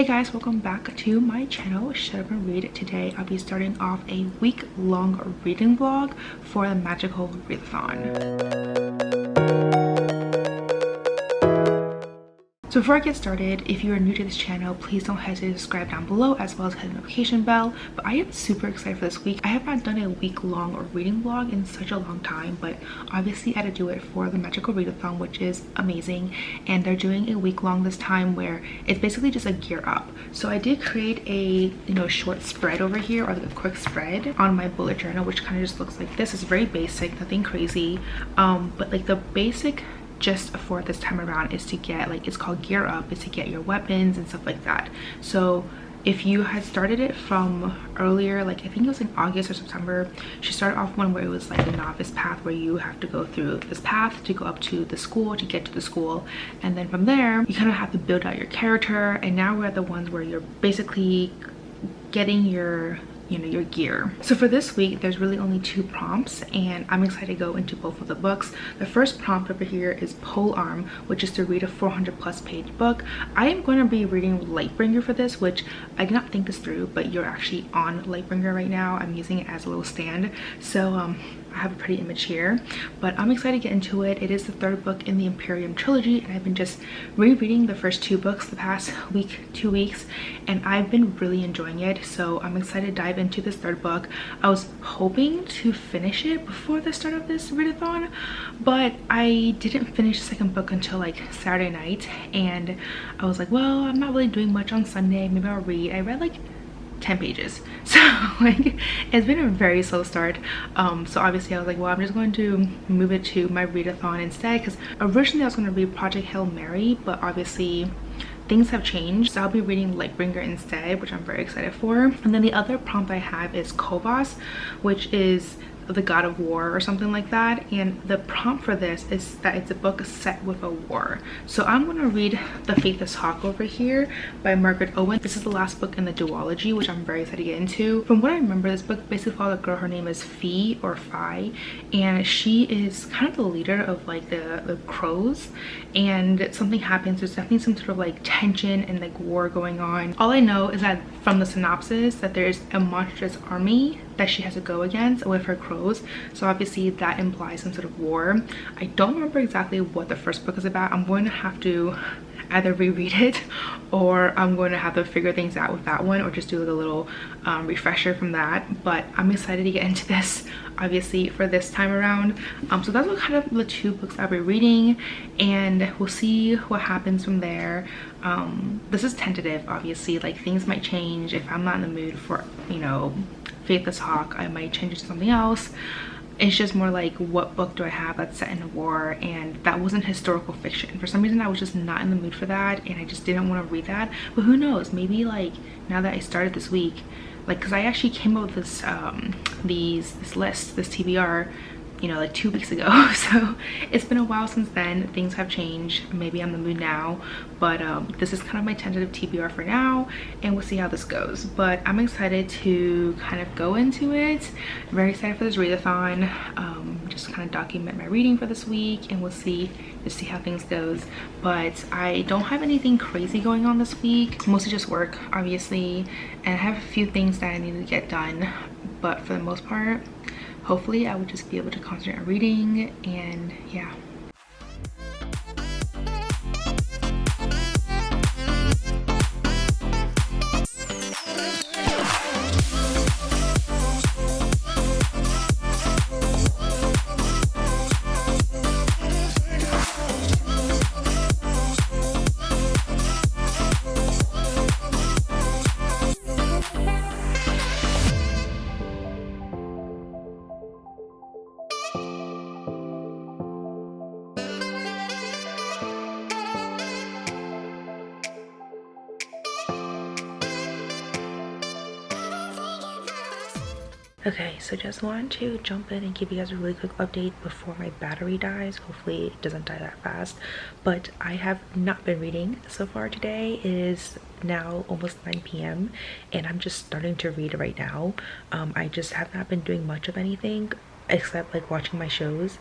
Hey guys, welcome back to my channel, Shut Up and Read. Today I'll be starting off a week-long reading vlog for the magical readathon. So before I get started, if you are new to this channel, please don't hesitate to subscribe down below as well as hit the notification bell. But I am super excited for this week. I have not done a week-long reading vlog in such a long time, but obviously I had to do it for the magical readathon, which is amazing. And they're doing a week-long this time where it's basically just a gear up. So I did create a short spread over here, or like a quick spread on my bullet journal, which kind of just looks like this. It's very basic, nothing crazy, but like the basic just for this time around is to get, like, it's called gear up, is to get your weapons and stuff like that. So if you had started it from earlier, like I think it was in August or September, she started off one where it was like the novice path, where you have to go through this path to go up to the school, to get to the school, and then from there you kind of have to build out your character. And now we're at the ones where you're basically getting your your gear. So for this week there's really only 2 prompts, and I'm excited to go into both of the books. The first prompt over here is pole arm, which is to read a 400+ page book. I am going to be reading Lightbringer for this, which I did not think this through, but you're actually on Lightbringer right now. I'm using it as a little stand, so I have a pretty image here, but I'm excited to get into it. It is the 3rd book in the Imperium trilogy, and I've been just rereading the first 2 books the past 2 weeks, and I've been really enjoying it. So I'm excited to dive into this 3rd book. I was hoping to finish it before the start of this readathon, but I didn't finish the 2nd book until like Saturday night, and I was like, well, I'm not really doing much on Sunday, maybe I'll read. I read like 10 pages, so like it's been a very slow start. So obviously I was like, well, I'm just going to move it to my readathon instead, because originally I was going to read Project Hail Mary, but obviously things have changed, so I'll be reading Lightbringer instead, which I'm very excited for. And then the other prompt I have is Kovas, which is the god of war or something like that, and the prompt for this is that it's a book set with a war. So I'm going to read The Faithless Hawk over here by Margaret Owen. This is the last book in the duology, which I'm very excited to get into. From what I remember, this book basically follows a girl, her name is Fee or Phi, and she is kind of the leader of like the crows, and something happens. There's definitely some sort of like tension and like war going on. All I know is that from the synopsis that there's a monstrous army that she has to go against with her crows, so obviously that implies some sort of war. I don't remember exactly what the first book is about. I'm going to have to either reread it, or I'm going to have to figure things out with that one, or just do like a little refresher from that. But I'm excited to get into this obviously for this time around. So that's what kind of the 2 books I'll be reading, and we'll see what happens from there. This is tentative, obviously, like things might change. If I'm not in the mood for Faithless Hawk, I might change it to something else. It's just more like, what book do I have that's set in a war? And that wasn't historical fiction. For some reason I was just not in the mood for that, and I just didn't want to read that. But who knows, maybe like now that I started this week, like, because I actually came up with this this list, this TBR, like 2 weeks ago. So it's been a while since then. Things have changed. Maybe I'm in the mood now, but this is kind of my tentative TBR for now, and we'll see how this goes. But I'm excited to kind of go into it. I'm very excited for this readathon. Just kind of document my reading for this week, and we'll see how things goes. But I don't have anything crazy going on this week, mostly just work, obviously, and I have a few things that I need to get done. But for the most part, hopefully I would just be able to concentrate on reading, and yeah. Okay, so just want to jump in and give you guys a really quick update before my battery dies. Hopefully it doesn't die that fast. But I have not been reading so far today. It is now almost 9 p.m. and I'm just starting to read right now. I just have not been doing much of anything. except like watching my shows.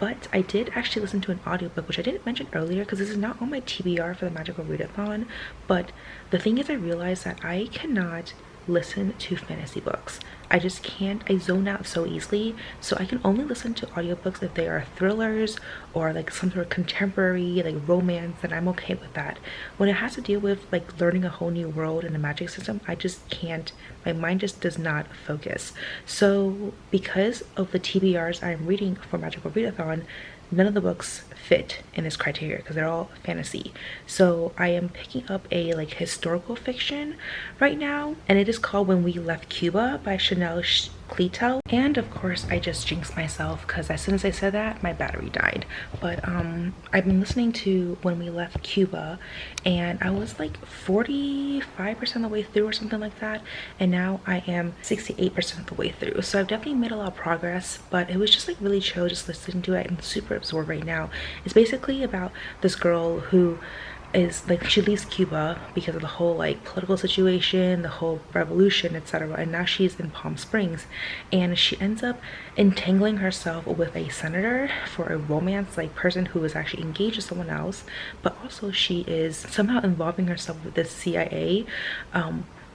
But I did actually listen to an audiobook, which I didn't mention earlier because this is not on my TBR for the Magical Readathon. But the thing is, I realized that I cannot listen to fantasy books. I just can't. I zone out so easily, so I can only listen to audiobooks if they are thrillers or like some sort of contemporary like romance, and I'm okay with that. When it has to deal with like learning a whole new world and a magic system, I just can't. My mind just does not focus. So because of the TBRs I'm reading for Magical Readathon, none of the books fit in this criteria because they're all fantasy. So I am picking up a like historical fiction right now, and it is called When We Left Cuba by Chanel Cleto. And of course I just jinxed myself because as soon as I said that, my battery died. But I've been listening to When We Left Cuba, and I was like 45% of the way through or something like that, and now I am 68% of the way through. So I've definitely made a lot of progress, but it was just like really chill just listening to it and super absorbed right now. It's basically about this girl who is like, she leaves Cuba because of the whole like political situation, the whole revolution, etc., and now she's in Palm Springs, and she ends up entangling herself with a senator for a romance like person who is actually engaged to someone else, but also she is somehow involving herself with the CIA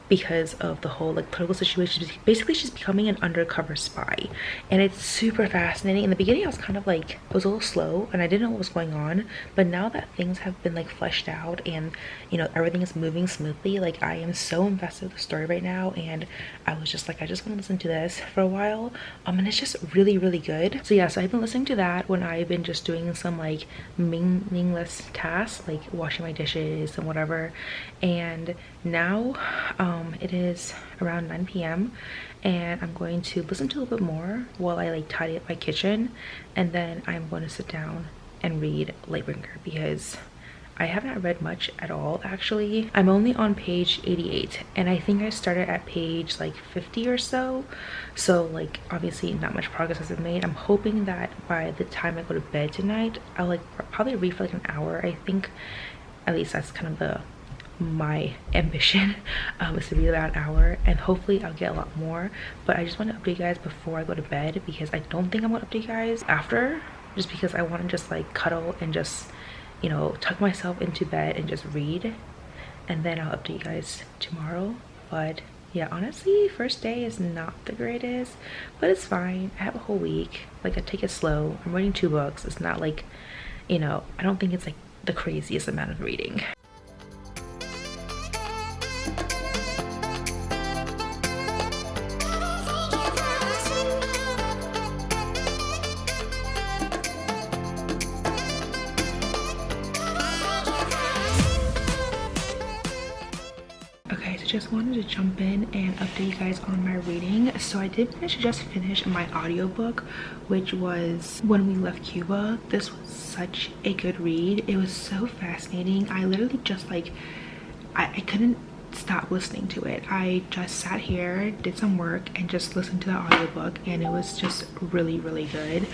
because of the whole like political situation. Basically she's becoming an undercover spy, and it's super fascinating. In the beginning I was kind of like, it was a little slow and I didn't know what was going on, but now that things have been like fleshed out and you know everything is moving smoothly, like I am so invested with the story right now, and I was just like, I just want to listen to this for a while, and it's just really good. So yeah, so I've been listening to that when I've been just doing some like meaningless tasks like washing my dishes and whatever. And now it is around 9 p.m. and I'm going to listen to a little bit more while I like tidy up my kitchen, and then I'm going to sit down and read Lightbringer because I have not read much at all actually. I'm only on page 88, and I think I started at page like 50 or so, so like obviously not much progress has been made. I'm hoping that by the time I go to bed tonight, I'll like probably read for like an hour. I think at least that's kind of my ambition, is to read about an hour, and hopefully I'll get a lot more. But I just want to update you guys before I go to bed because I don't think I'm gonna update you guys after, just because I want to just like cuddle and just, you know, tuck myself into bed and just read, and then I'll update you guys tomorrow. But yeah, honestly first day is not the greatest, but it's fine. I have a whole week. Like I take it slow. I'm reading 2 books. It's not like, you know, I don't think it's like the craziest amount of reading. Just wanted to jump in and update you guys on my reading. So I did just finish my audiobook, which was When We Left Cuba. This was such a good read. It was so fascinating. I literally just like I couldn't stop listening to it. I just sat here, did some work, and just listened to the audiobook, and it was just really good.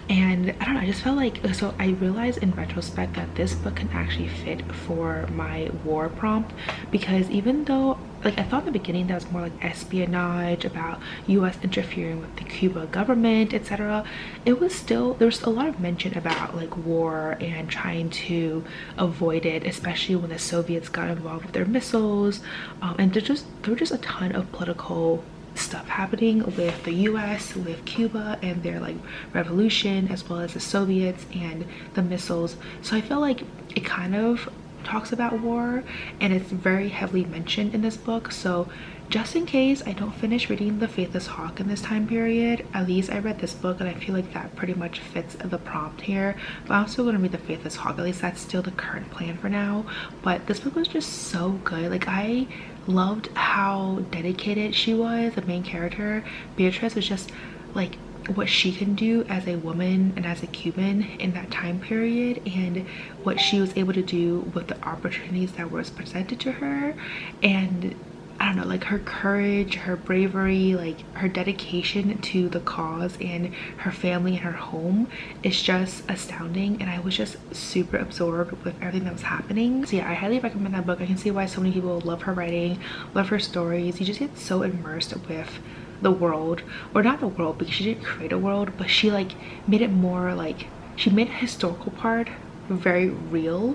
And I don't know, I just felt like, so I realized in retrospect that this book can actually fit for my war prompt, because even though like I thought in the beginning that was more like espionage about US interfering with the Cuba government, etc., it was still, there was a lot of mention about like war and trying to avoid it, especially when the Soviets got involved with their missiles, and there were just a ton of political stuff happening with the US, with Cuba and their like revolution, as well as the Soviets and the missiles. So I feel like it kind of talks about war, and it's very heavily mentioned in this book. So just in case I don't finish reading The Faithless Hawk in this time period, at least I read this book, and I feel like that pretty much fits the prompt here. But I'm still gonna read The Faithless Hawk. At least that's still the current plan for now. But this book was just so good. Like I loved how dedicated she was. The main character, Beatrice, was just like what she can do as a woman and as a Cuban in that time period, and what she was able to do with the opportunities that was presented to her. And I don't know, like her courage, her bravery, like her dedication to the cause and her family and her home is just astounding. And I was just super absorbed with everything that was happening. So yeah, I highly recommend that book. I can see why so many people love her writing, love her stories. You just get so immersed with the world, or not the world because she didn't create a world, but she like made it more like, she made a historical part very real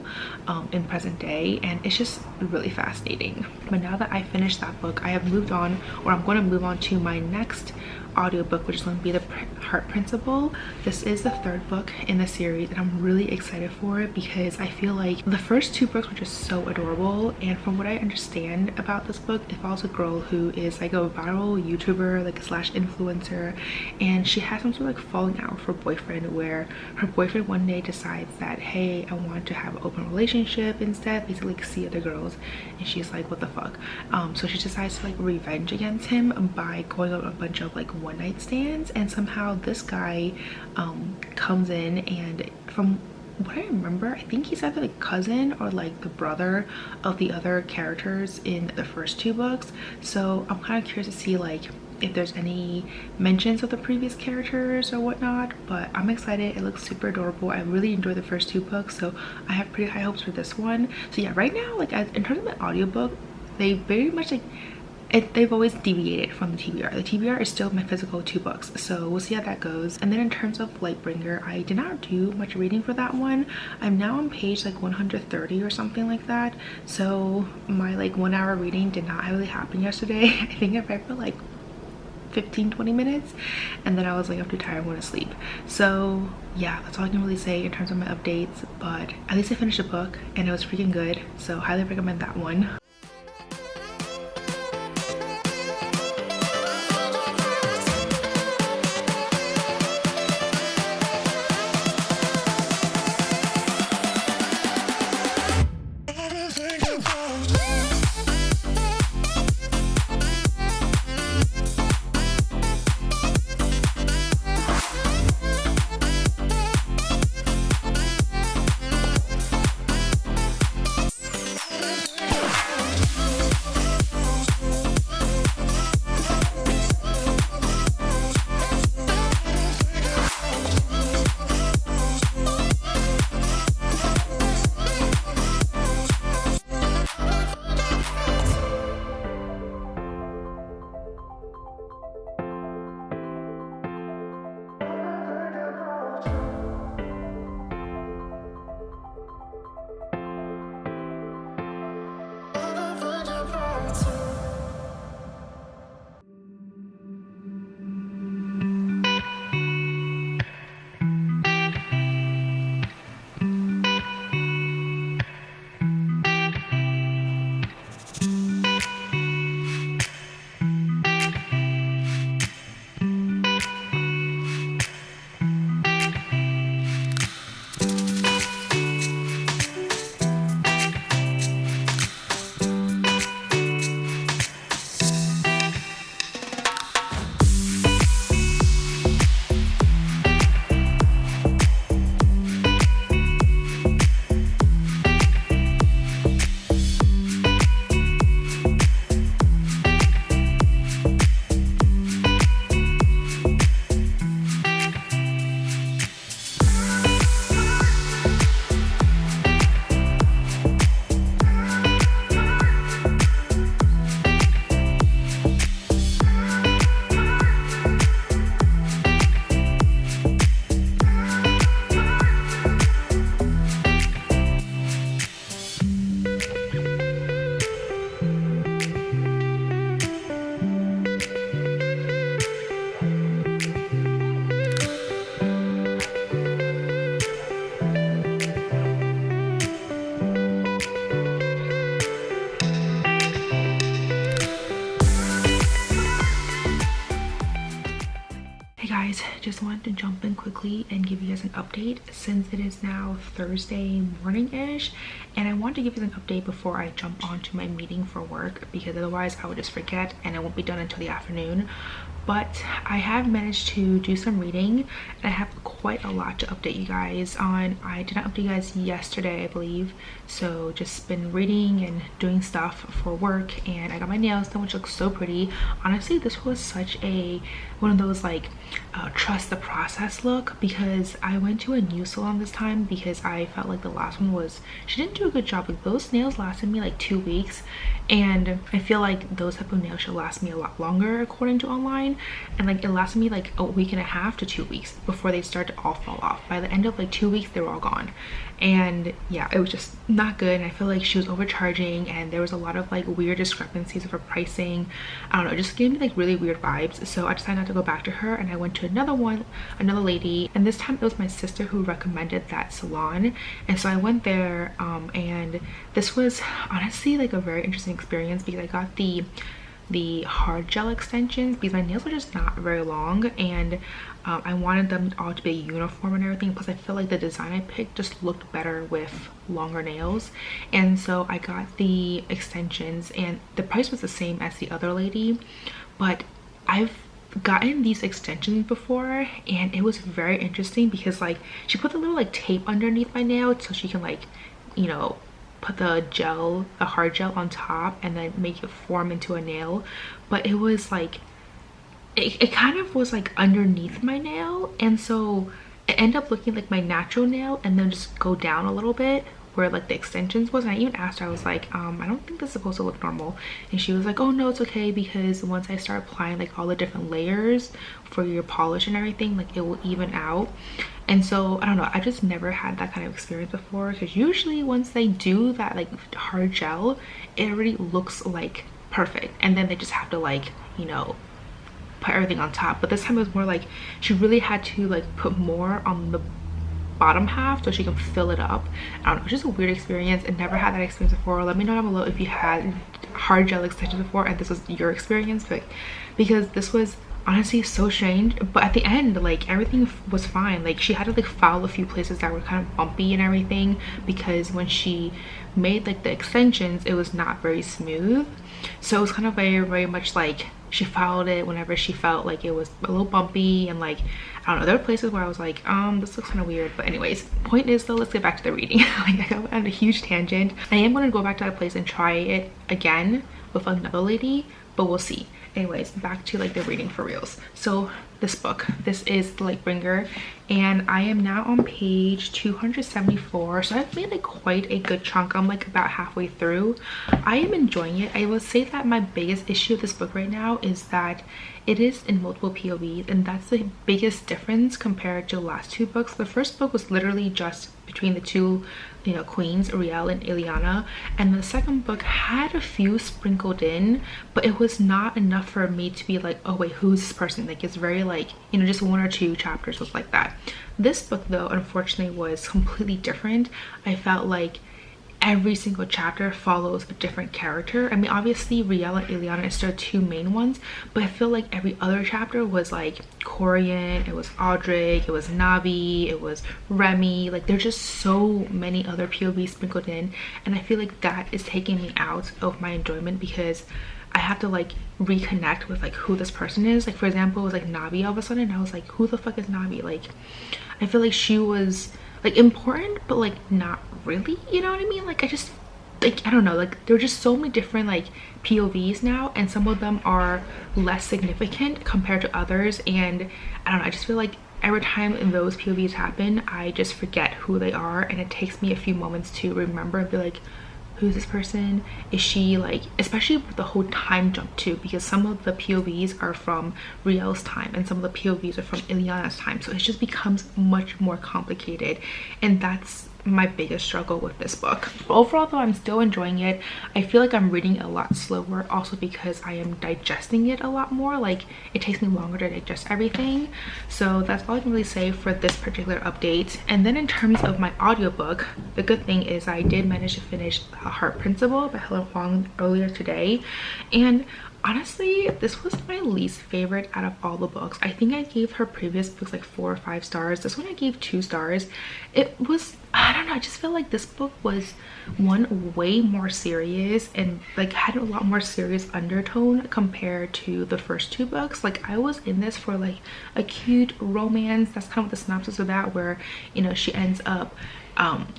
in present day, and it's just really fascinating. But now that I finished that book, I have moved on, or I'm going to move on to my next audiobook, which is going to be The Heart Principle. This is the third book in the series, and I'm really excited for it because I feel like the first two books were just so adorable. And from what I understand about this book, it follows a girl who is like a viral YouTuber, like a slash influencer, and she has some sort of like falling out with her boyfriend, where her boyfriend one day decides that, hey, I want to have an open relationship instead, basically like see other girls, and she's like, what the fuck. So she decides to like revenge against him by going on a bunch of like one night stands, and somehow this guy comes in, and from what I remember, I think he's either like cousin or like the brother of the other characters in the first two books. So I'm kind of curious to see like if there's any mentions of the previous characters or whatnot, but I'm excited. It looks super adorable. I really enjoyed the first two books, so I have pretty high hopes for this one. So yeah, right now, like in terms of my audiobook, they very much like they've always deviated from the TBR. The TBR is still my physical 2 books, so we'll see how that goes. And then in terms of Lightbringer, I did not do much reading for that one. I'm now on page like 130 or something like that, so my like 1 hour reading did not really happen yesterday. I think I read for like 15-20 minutes, and then I was like, I'm too tired, I'm going to sleep. So yeah, that's all I can really say in terms of my updates, but at least I finished a book and it was freaking good, so highly recommend that one. Just wanted to jump in quickly and give you guys an update since it is now Thursday morning-ish, and I want to give you an update before I jump onto my meeting for work, because otherwise I would just forget and it won't be done until the afternoon. But I have managed to do some reading, and I have quite a lot to update you guys on. I did not update you guys yesterday, I believe, so just been reading and doing stuff for work, and I got my nails done, which looks so pretty. Honestly, this was such a one of those like trust the process look, because I went to a new salon this time because I felt like the last one was, she didn't do a good job. Like those nails lasted me like 2 weeks, and I feel like those type of nails should last me a lot longer according to online, and like it lasted me like a week and a half to 2 weeks before they start to all fall off. By the end of like 2 weeks they were all gone, and yeah, it was just not good. And I feel like she was overcharging, and there was a lot of like weird discrepancies of her pricing. I don't know, it just gave me like really weird vibes. So I decided not to go back to her, and I went to another lady, and this time it was my sister who recommended that salon. And so I went there, and this was honestly like a very interesting experience because I got the hard gel extensions because my nails were just not very long, and I wanted them all to be uniform and everything. Plus I feel like the design I picked just looked better with longer nails, and so I got the extensions, and the price was the same as the other lady. But I've gotten these extensions before, and it was very interesting because like she put a little like tape underneath my nail so she can like, you know, put the hard gel on top and then make it form into a nail. But it was like it kind of was like underneath my nail, and so it ended up looking like my natural nail and then just go down a little bit where like the extensions was. And I even asked her, I was like, I don't think this is supposed to look normal, and she was like, oh no, it's okay, because once I start applying like all the different layers for your polish and everything, like it will even out. And so I don't know, I just never had that kind of experience before, because usually once they do that like hard gel, it already looks like perfect, and then they just have to like, you know, put everything on top. But this time it was more like she really had to like put more on the bottom half so she can fill it up. I don't know, it's just a weird experience, and never had that experience before. Let me know down below if you had hard gel extensions before and this was your experience, but because this was honestly so strange. But at the end, like everything was fine. Like she had to like file a few places that were kind of bumpy and everything, because when she made like the extensions it was not very smooth. So it was kind of very much like she filed it whenever she felt like it was a little bumpy, and like I don't know, there were places where I was like, this looks kind of weird. But anyways, point is though, let's get back to the reading. Like I got on a huge tangent. I am going to go back to that place and try it again with another lady, but we'll see. Anyways, back to like the reading for reals. So this book, this is The Lightbringer, and I am now on page 274. So I've made like quite a good chunk. I'm like about halfway through. I am enjoying it. I will say that my biggest issue with this book right now is that it is in multiple POVs, and that's the biggest difference compared to the last two books. The first book was literally just between the two, you know, queens, Ariel and Ileana, and the second book had a few sprinkled in, but it was not enough for me to be like, oh wait, who's this person? Like it's very like, you know, just one or two chapters was like that. This book though, unfortunately, was completely different. I felt like every single chapter follows a different character. I mean, obviously Riel and Ileana is still two main ones, but I feel like every other chapter was like Corian, it was Audrey, it was Nabi, it was Remy. Like there's just so many other POVs sprinkled in, and I feel like that is taking me out of my enjoyment because I have to like reconnect with like who this person is. Like for example, it was like Nabi all of a sudden, and I was like, who the fuck is Nabi? Like I feel like she was like important, but like not really, you know what I mean? Like I just like, I don't know, like there are just so many different like POVs now, and some of them are less significant compared to others. And I don't know, I just feel like every time those POVs happen, I just forget who they are, and it takes me a few moments to remember and be like, who's this person? Is she like, especially with the whole time jump too, because some of the POVs are from Riel's time and some of the POVs are from Ileana's time, so it just becomes much more complicated, and that's my biggest struggle with this book. Overall though, I'm still enjoying it. I feel like I'm reading a lot slower, also because I am digesting it a lot more. Like it takes me longer to digest everything. So that's all I can really say for this particular update. And then in terms of my audiobook, the good thing is I did manage to finish Heart Principle by Helen Huang earlier today, and honestly this was my least favorite out of all the books. I think I gave her previous books like 4 or 5 stars. This one I gave 2 stars. It was, I don't know, I just feel like this book was one way more serious and like had a lot more serious undertone compared to the first 2 books. Like I was in this for like a cute romance. That's kind of what the synopsis of that, where, you know, she ends up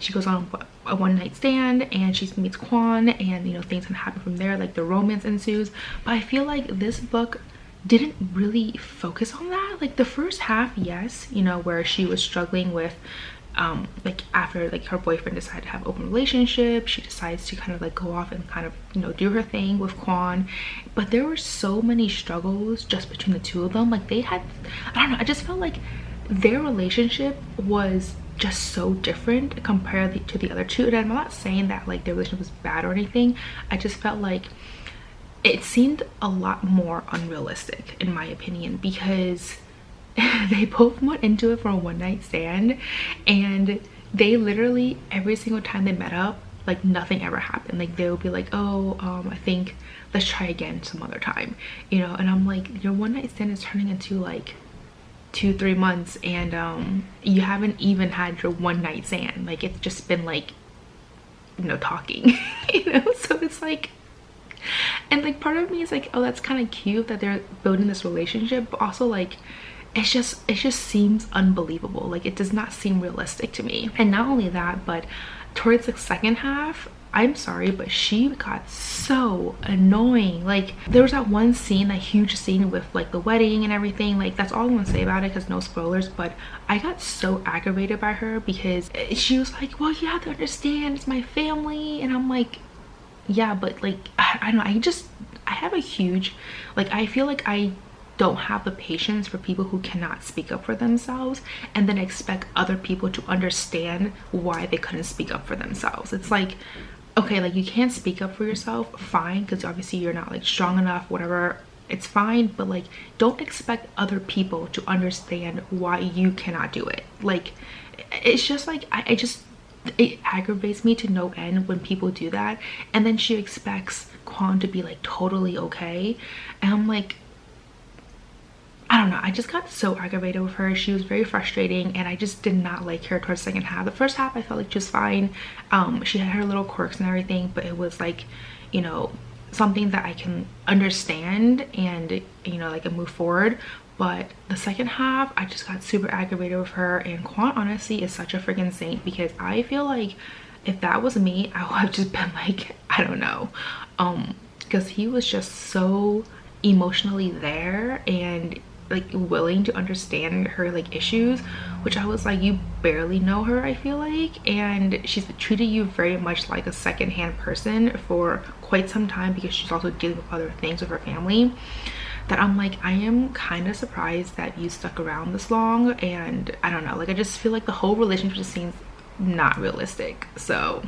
she goes on a one-night stand and she meets Quan, and you know, things can happen from there, like the romance ensues. But I feel like this book didn't really focus on that. Like the first half, yes, you know, where she was struggling with like after like her boyfriend decided to have open relationship, she decides to kind of like go off and kind of, you know, do her thing with Kwon. But there were so many struggles just between the two of them. Like they had, I don't know, I just felt like their relationship was just so different compared to the other two. And I'm not saying that like their relationship was bad or anything. I just felt like it seemed a lot more unrealistic in my opinion, because they both went into it for a one-night stand, and they literally every single time they met up, like nothing ever happened. Like they would be like, oh, I think let's try again some other time, you know. And I'm like, your one-night stand is turning into like 2-3 months, and you haven't even had your one-night stand. Like it's just been like, you know, talking you know. So it's like, and like part of me is like, oh, that's kind of cute that they're building this relationship, but also like it just seems unbelievable. Like it does not seem realistic to me. And not only that, but towards the second half, I'm sorry, but she got so annoying. Like there was that one scene, that huge scene with like the wedding and everything. Like that's all I'm gonna say about it, because no spoilers. But I got so aggravated by her because she was like, well, you have to understand, it's my family. And I'm like, yeah, but like I don't know, I have a huge, like, I feel like I don't have the patience for people who cannot speak up for themselves and then expect other people to understand why they couldn't speak up for themselves. It's like, okay, like you can't speak up for yourself, fine, because obviously you're not like strong enough, whatever, it's fine, but like don't expect other people to understand why you cannot do it. Like it's just like it aggravates me to no end when people do that. And then she expects Kwon to be like totally okay, and I'm like, I don't know, I just got so aggravated with her. She was very frustrating, and I just did not like her towards the second half. The first half I felt like just fine. She had her little quirks and everything, but it was like, you know, something that I can understand and, you know, like, move forward. But the second half, I just got super aggravated with her. And Kwon honestly is such a freaking saint, because I feel like if that was me, I would have just been like, I don't know, because he was just so emotionally there and like willing to understand her like issues, which I was like, you barely know her, I feel like, and she's treated you very much like a second-hand person for quite some time, because she's also dealing with other things with her family, that I'm like, I am kind of surprised that you stuck around this long. And I don't know, like I just feel like the whole relationship just seems not realistic. So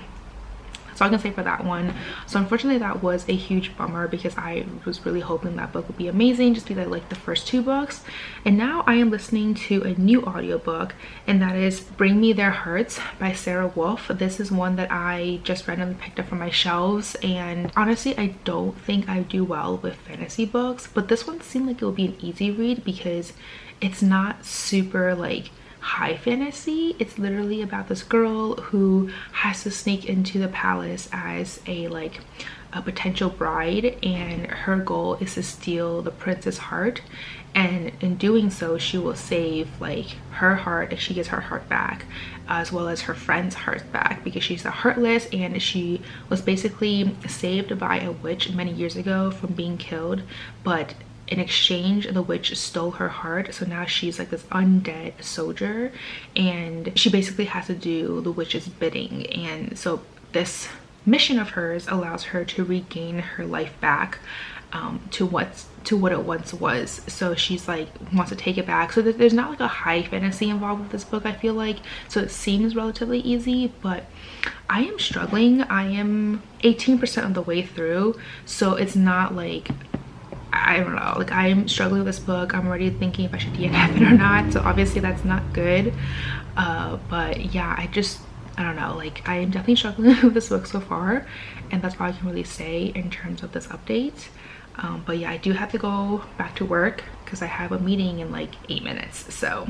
that's all I can say for that one. So unfortunately that was a huge bummer, because I was really hoping that book would be amazing, just be like the first two books. And now I am listening to a new audiobook, and that is Bring Me Their Hearts by Sarah Wolfe. This is one that I just randomly picked up from my shelves, and honestly I don't think I do well with fantasy books, but this one seemed like it would be an easy read because it's not super like high fantasy. It's literally about this girl who has to sneak into the palace as a potential bride, and her goal is to steal the prince's heart, and in doing so she will save like her heart, and she gets her heart back, as well as her friend's heart back, because she's a heartless, and she was basically saved by a witch many years ago from being killed, but in exchange the witch stole her heart. So now she's like this undead soldier, and she basically has to do the witch's bidding. And so this mission of hers allows her to regain her life back to what it once was. So she's like wants to take it back. So there's not like a high fantasy involved with this book, I feel like, so it seems relatively easy, but I am struggling. I am 18% of the way through, so it's not like, I don't know, like I'm struggling with this book. I'm already thinking if I should DNF it or not, so obviously that's not good. But yeah, I don't know, like I am definitely struggling with this book so far, and that's all I can really say in terms of this update. But yeah, I do have to go back to work because I have a meeting in like 8 minutes. So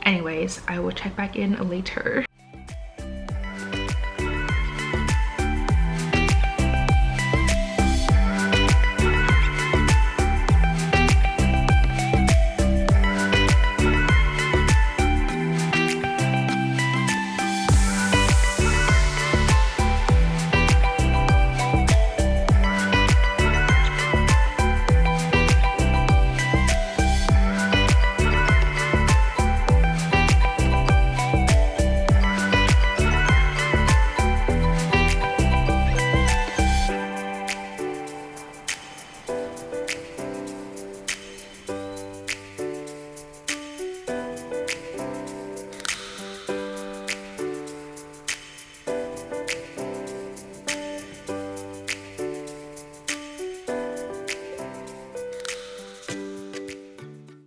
anyways, I will check back in later.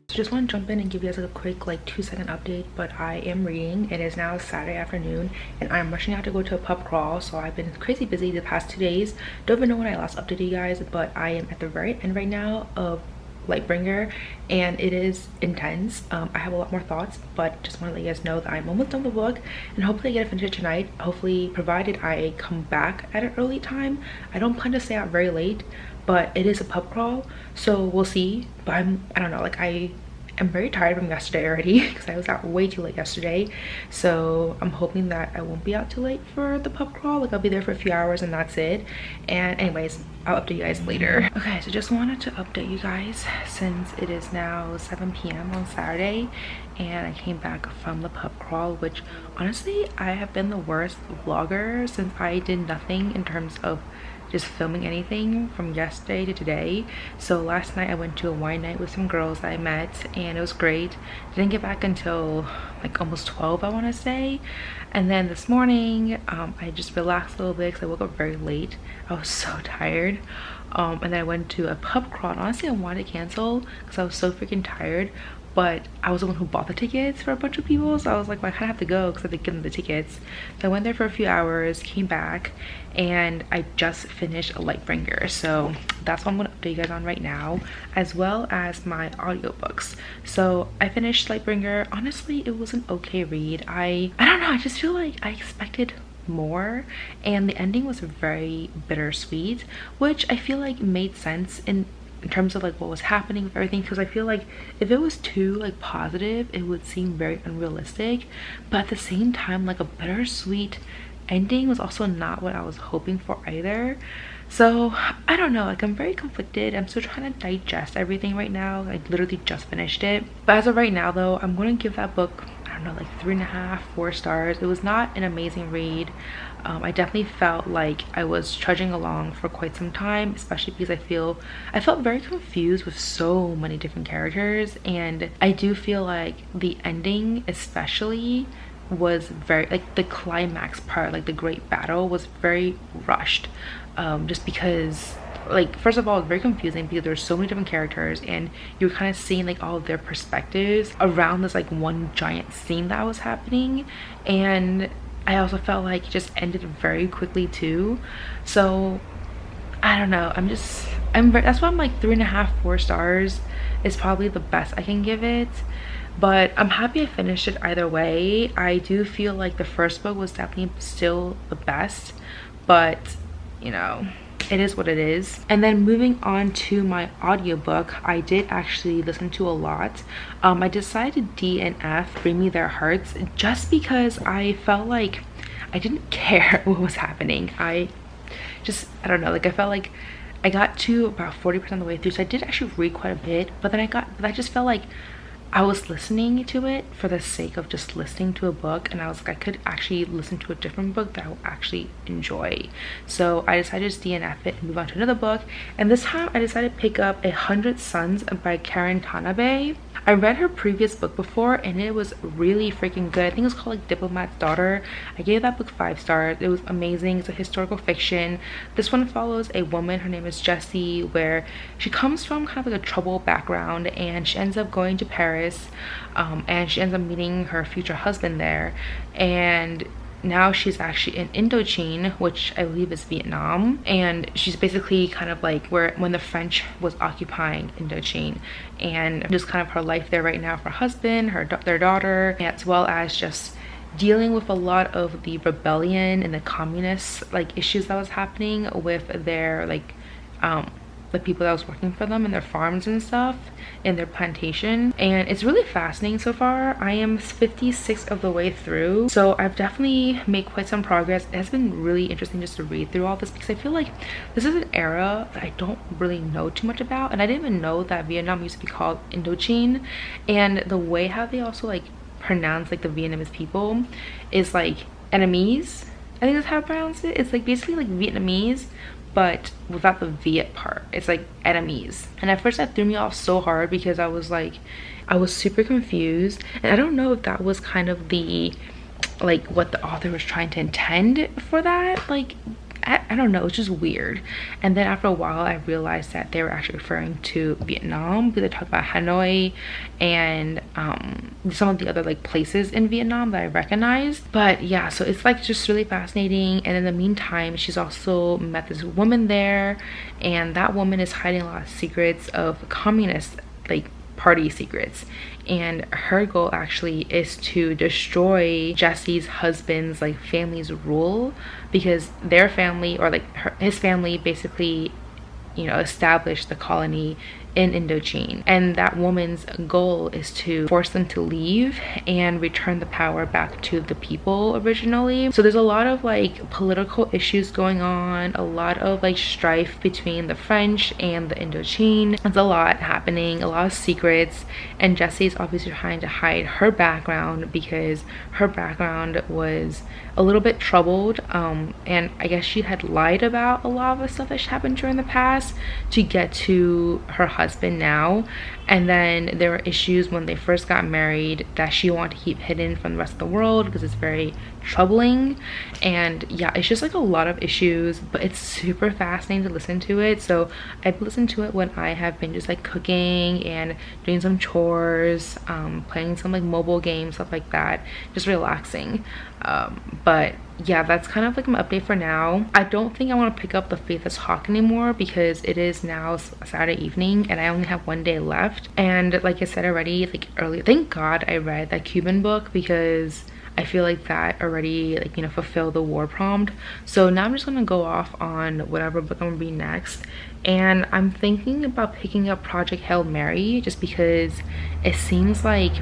So just want to jump in and give you guys like a quick like 2-second update, but I am reading. It is now Saturday afternoon and I'm rushing out to go to a pub crawl, so I've been crazy busy the past 2 days. Don't even know when I last updated you guys, but I am at the very end right now of Lightbringer and it is intense. I have a lot more thoughts, but just want to let you guys know that I'm almost done with the book and hopefully I get to finish it tonight, hopefully provided I come back at an early time. I don't plan to stay out very late, but it is a pub crawl, so we'll see. But I don't know, like I am very tired from yesterday already because I was out way too late yesterday, so I'm hoping that I won't be out too late for the pub crawl. Like I'll be there for a few hours and that's it. And anyways, I'll update you guys later. Okay, so just wanted to update you guys since it is now 7 p.m. on Saturday and I came back from the pub crawl, which honestly I have been the worst vlogger since I did nothing in terms of just filming anything from yesterday to today. So last night I went to a wine night with some girls that I met and it was great. Didn't get back until like almost 12, I want to say. And then this morning I just relaxed a little bit because I woke up very late. I was so tired. And then I went to a pub crawl. And honestly I wanted to cancel because I was so freaking tired, but I was the one who bought the tickets for a bunch of people, so I was like, well, I kind of have to go because I had to give them the tickets. So I went there for a few hours, came back, and I just finished Lightbringer. So that's what I'm going to update you guys on right now, as well as my audiobooks. So I finished Lightbringer. Honestly, it was an okay read. I don't know, I just feel like I expected more, and the ending was very bittersweet, which I feel like made sense in terms of like what was happening with everything, because I feel like if it was too like positive it would seem very unrealistic, but at the same time like a bittersweet ending was also not what I was hoping for either. So I don't know, like I'm very conflicted. I'm still trying to digest everything right now. I literally just finished it, but as of right now though, I'm going to give that book, I don't know, like 3.5, 4 stars. It was not an amazing read. I definitely felt like I was trudging along for quite some time, especially because I felt very confused with so many different characters, and I do feel like the ending especially was very, like the climax part, like the great battle was very rushed, just because like first of all it was very confusing because there's so many different characters and you're kind of seeing like all of their perspectives around this like one giant scene that was happening, and I also felt like it just ended very quickly too. So I don't know, that's why I'm like 3.5, 4 stars is probably the best I can give it, but I'm happy I finished it either way. I do feel like the first book was definitely still the best, but you know, it is what it is. And then moving on to my audiobook, I did actually listen to a lot. I decided DNF, Bring Me Their Hearts, just because I felt like I didn't care what was happening. I don't know, like I felt like I got to about 40% of the way through, so I did actually read quite a bit, but then I just felt like I was listening to it for the sake of just listening to a book, and I was like, I could actually listen to a different book that I will actually enjoy. So I decided to DNF it and move on to another book, and this time I decided to pick up 100 Suns by Tanabe. I read her previous book before and it was really freaking good. I think it was called like Diplomat's Daughter. I gave that book 5 stars. It was amazing. It's a historical fiction. This one follows a woman, her name is Jessie, where she comes from kind of like a troubled background and she ends up going to Paris, and she ends up meeting her future husband there, and now she's actually in Indochine, which I believe is Vietnam, and she's basically kind of like when the French was occupying Indochine, and just kind of her life there right now for her husband, their daughter, as well as just dealing with a lot of the rebellion and the communist like issues that was happening with their like the people that was working for them and their farms and stuff in their plantation. And it's really fascinating so far. I am 56 of the way through, so I've definitely made quite some progress. It has been really interesting just to read through all this because I feel like this is an era that I don't really know too much about, and I didn't even know that Vietnam used to be called Indochine, and the way how they also like pronounce like the Vietnamese people is like enemies. I think that's how I pronounce it. It's like basically like Vietnamese, but without the Viet part. It's like enemies. And at first that threw me off so hard because I was super confused, and I don't know if that was kind of the like what the author was trying to intend for that. Like I don't know, it's just weird. And then after a while I realized that they were actually referring to Vietnam, because they talk about Hanoi and some of the other like places in Vietnam that I recognized. But yeah, so it's like just really fascinating. And in the meantime, she's also met this woman there, and that woman is hiding a lot of secrets of communist like party secrets, and her goal actually is to destroy Jesse's husband's like family's rule, because their family, or like his family, basically, you know, established the colony in Indochine, and that woman's goal is to force them to leave and return the power back to the people originally. So there's a lot of like political issues going on, a lot of like strife between the French and the Indochine. There's a lot happening, a lot of secrets, and Jesse's obviously trying to hide her background because her background was a little bit troubled, and I guess she had lied about a lot of the stuff that happened during the past to get to her husband now. And then there were issues when they first got married that she wanted to keep hidden from the rest of the world because it's very troubling. And yeah, it's just like a lot of issues, but it's super fascinating to listen to it. So I've listened to it when I have been just like cooking and doing some chores, playing some like mobile games, stuff like that, just relaxing. But yeah, that's kind of like my update for now. I don't think I want to pick up The Faithless Hawk anymore because it is now Saturday evening and I only have one day left. And like I said already, like earlier, thank God I read that Cuban book, because I feel like that already, like, you know, fulfilled the war prompt. So now I'm just gonna go off on whatever book I'm gonna read next. And I'm thinking about picking up Project Hail Mary just because it seems like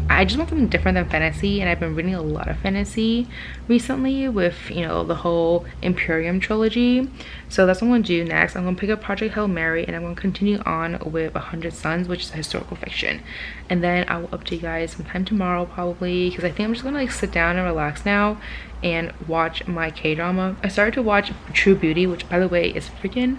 I just want something different than fantasy, and I've been reading a lot of fantasy recently with, you know, the whole Imperium trilogy. So that's what I'm gonna do next. I'm gonna pick up Project Hail Mary, and I'm gonna continue on with 100 Suns, which is a historical fiction. And then I will update you guys sometime tomorrow probably, because I think I'm just gonna like sit down and relax now and watch my K-drama. I started to watch True Beauty, which by the way is freaking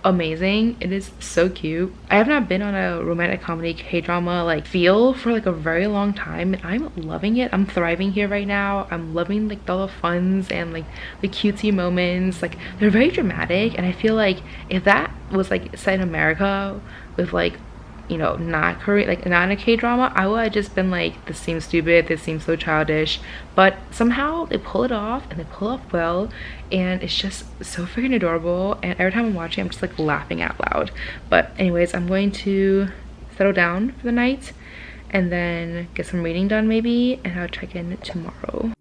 amazing. It is so cute. I have not been on a romantic comedy K-drama like feel for like a very long time, and I'm loving it. I'm thriving here right now. I'm loving like all the funs and like the cutesy moments. Like they're very dramatic, and I feel like if that was like set in America with like, you know, not Korean, like not in a K-drama, I would have just been like, this seems stupid, this seems so childish. But somehow they pull it off, and they pull it off well, and it's just so freaking adorable. And every time I'm watching, I'm just like laughing out loud. But anyways, I'm going to settle down for the night and then get some reading done maybe, and I'll check in tomorrow.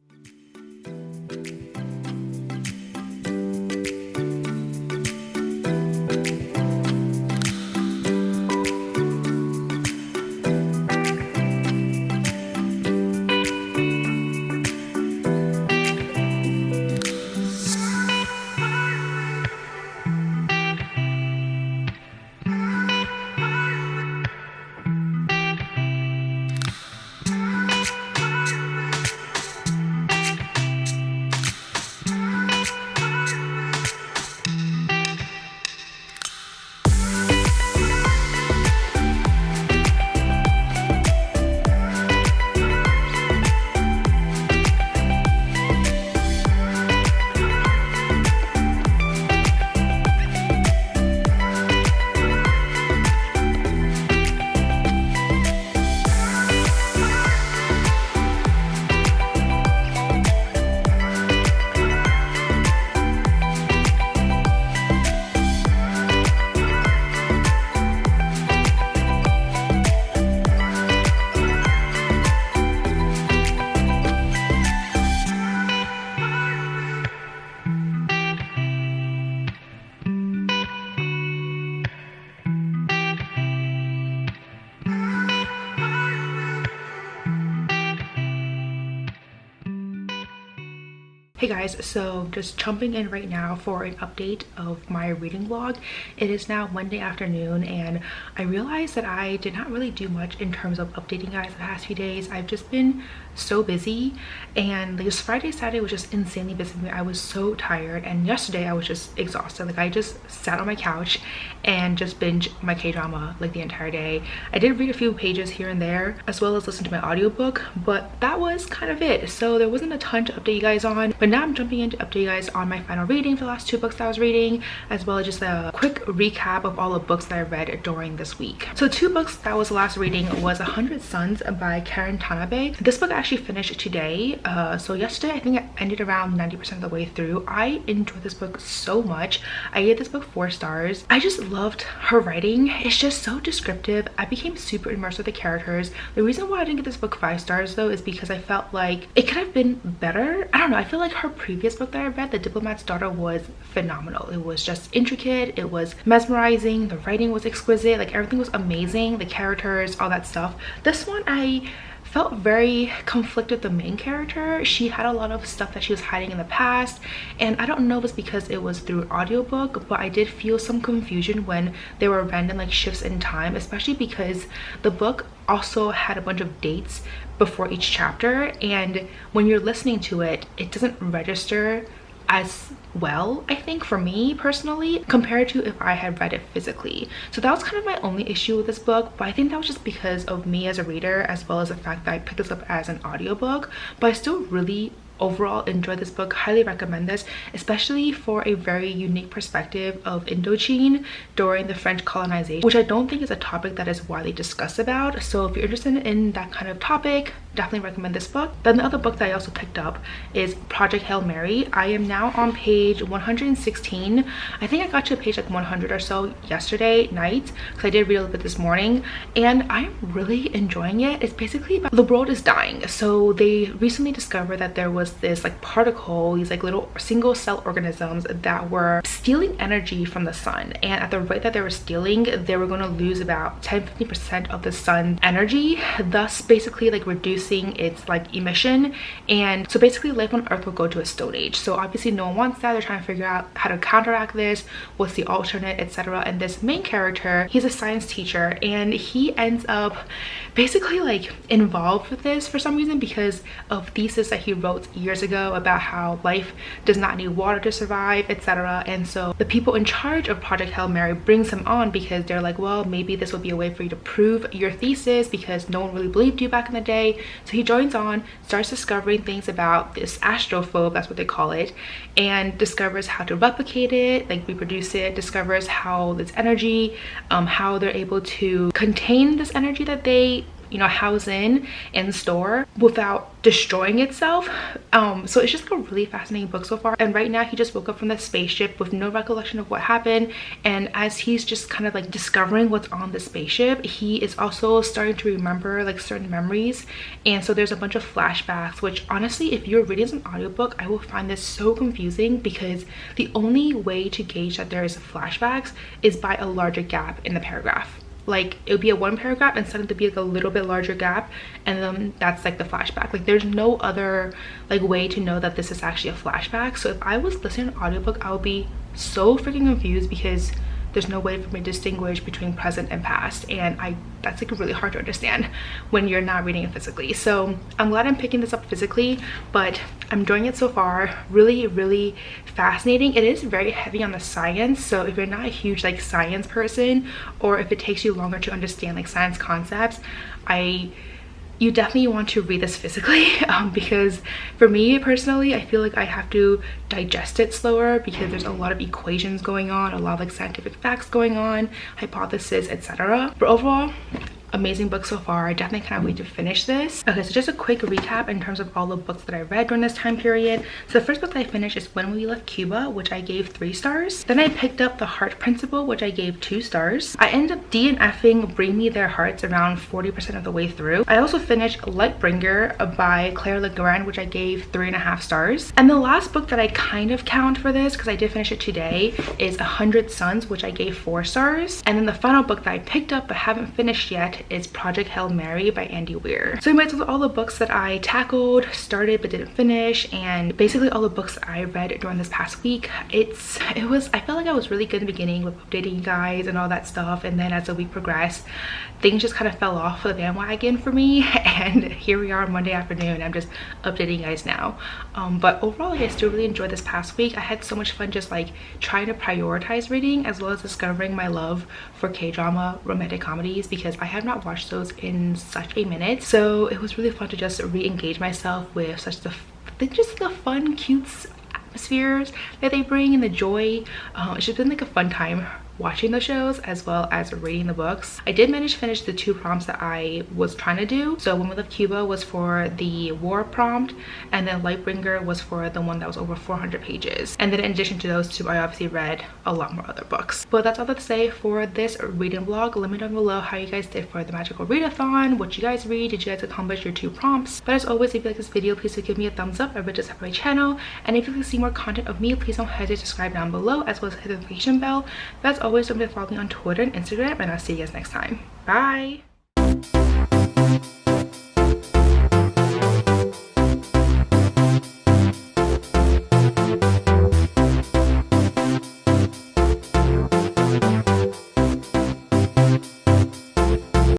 Hey guys, so just jumping in right now for an update of my reading vlog. It is now Monday afternoon, and I realized that I did not really do much in terms of updating guys the past few days. I've just been so busy, and like this Friday, Saturday was just insanely busy for me. I was so tired, and yesterday I was just exhausted. Like I just sat on my couch and just binge my K-drama like the entire day. I did read a few pages here and there as well as listen to my audiobook, but that was kind of it. So there wasn't a ton to update you guys on, but now I'm jumping in to update you guys on my final reading for the last 2 books that I was reading, as well as just a quick recap of all the books that I read during this week. So 2 books that was the last reading was 100 Suns by Tanabe. This book I actually finished today. So yesterday I think I ended around 90% of the way through. I enjoyed this book so much. I gave this book 4 stars. I just loved her writing. It's just so descriptive. I became super immersed with the characters. The reason why I didn't give this book 5 stars though is because I felt like it could have been better. I don't know, I feel like her previous book that I read, The Diplomat's Daughter, was phenomenal. It was just intricate, it was mesmerizing, the writing was exquisite, like everything was amazing, the characters, all that stuff. This one I felt very conflicted with the main character. She had a lot of stuff that she was hiding in the past, and I don't know if it's because it was through audiobook, but I did feel some confusion when there were random like shifts in time, especially because the book also had a bunch of dates before each chapter, and when you're listening to it, it doesn't register as well, I think, for me personally, compared to if I had read it physically. So that was kind of my only issue with this book, but I think that was just because of me as a reader, as well as the fact that I picked this up as an audiobook. But I still really overall enjoyed this book. Highly recommend this, especially for a very unique perspective of Indochine during the French colonization, which I don't think is a topic that is widely discussed about. So if you're interested in that kind of topic, definitely recommend this book. Then the other book that I also picked up is Project Hail Mary. I am now on page 116. I think I got to page like 100 or so yesterday night, because I did read a little bit this morning, and I'm really enjoying it. It's basically about the world is dying. So they recently discovered that there was this like particle, these like little single cell organisms that were stealing energy from the sun, and at the rate that they were stealing, they were going to lose about 10-15% of the sun's energy, thus basically like reducing its like emission. And so basically life on Earth will go to a stone age. So obviously no one wants that. They're trying to figure out how to counteract this, what's the alternate, etc. And this main character, he's a science teacher, and he ends up basically like involved with this for some reason because of thesis that he wrote years ago about how life does not need water to survive, etc. And so the people in charge of Project Hail Mary brings him on because they're like, well, maybe this will be a way for you to prove your thesis because no one really believed you back in the day. So he joins on, starts discovering things about this astrophobe, that's what they call it, and discovers how to replicate it, like reproduce it, discovers how this energy, how they're able to contain this energy that they house in and store without destroying itself. So it's just like a really fascinating book so far. And right now he just woke up from the spaceship with no recollection of what happened, and as he's just kind of like discovering what's on the spaceship, he is also starting to remember like certain memories. And so there's a bunch of flashbacks, which honestly, if you're reading as an audiobook, I will find this so confusing because the only way to gauge that there is flashbacks is by a larger gap in the paragraph. Like it would be a 1 paragraph and suddenly to be like a little bit larger gap, and then that's like the flashback. Like there's no other like way to know that this is actually a flashback. So if I was listening to an audiobook, I would be so freaking confused because there's no way for me to distinguish between present and past, and that's like really hard to understand when you're not reading it physically. So I'm glad I'm picking this up physically, but I'm enjoying it so far. Really fascinating. It is very heavy on the science, so if you're not a huge like science person, or if it takes you longer to understand like science concepts, you definitely want to read this physically, because for me personally, I feel like I have to digest it slower because there's a lot of equations going on, a lot of like scientific facts going on, hypothesis, etc. But overall, amazing book so far. I definitely cannot wait to finish this. Okay, so just a quick recap in terms of all the books that I read during this time period. So the first book that I finished is When We Left Cuba, which I gave 3 stars. Then I picked up The Heart Principle, which I gave 2 stars. I ended up DNF'ing Bring Me Their Hearts around 40% of the way through. I also finished Lightbringer by Claire Legrand, which I gave 3.5 stars. And the last book that I kind of count for this, because I did finish it today, is 100 Suns, which I gave 4 stars. And then the final book that I picked up but haven't finished yet that. It's Project Hail Mary by Andy Weir. So anyways, those are all the books that I tackled, started but didn't finish, and basically all the books I read during this past week. I felt like I was really good in the beginning with updating you guys and all that stuff, and then as the week progressed, things just kind of fell off the bandwagon for me, and here we are on Monday afternoon. I'm just updating you guys now. But overall, I still really enjoyed this past week. I had so much fun just like trying to prioritize reading, as well as discovering my love for K-drama romantic comedies, because I have not watched those in such a minute. So it was really fun to just re-engage myself with just the fun, cute atmospheres that they bring and the joy. It's just been like a fun time watching the shows as well as reading the books. I did manage to finish the 2 prompts that I was trying to do. So When We Left Cuba was for the war prompt, and then Lightbringer was for the one that was over 400 pages. And then in addition to those 2, I obviously read a lot more other books. But that's all to say for this reading vlog. Let me know down below how you guys did for the magical readathon, what you guys read, did you guys accomplish your 2 prompts. But as always, if you like this video, please do give me a thumbs up. I would just have my channel, and if you like to see more content of me, please don't hesitate to subscribe down below, as well as hit the notification bell. That's always. Don't forget to follow me on Twitter and Instagram, and I'll see you guys next time. Bye.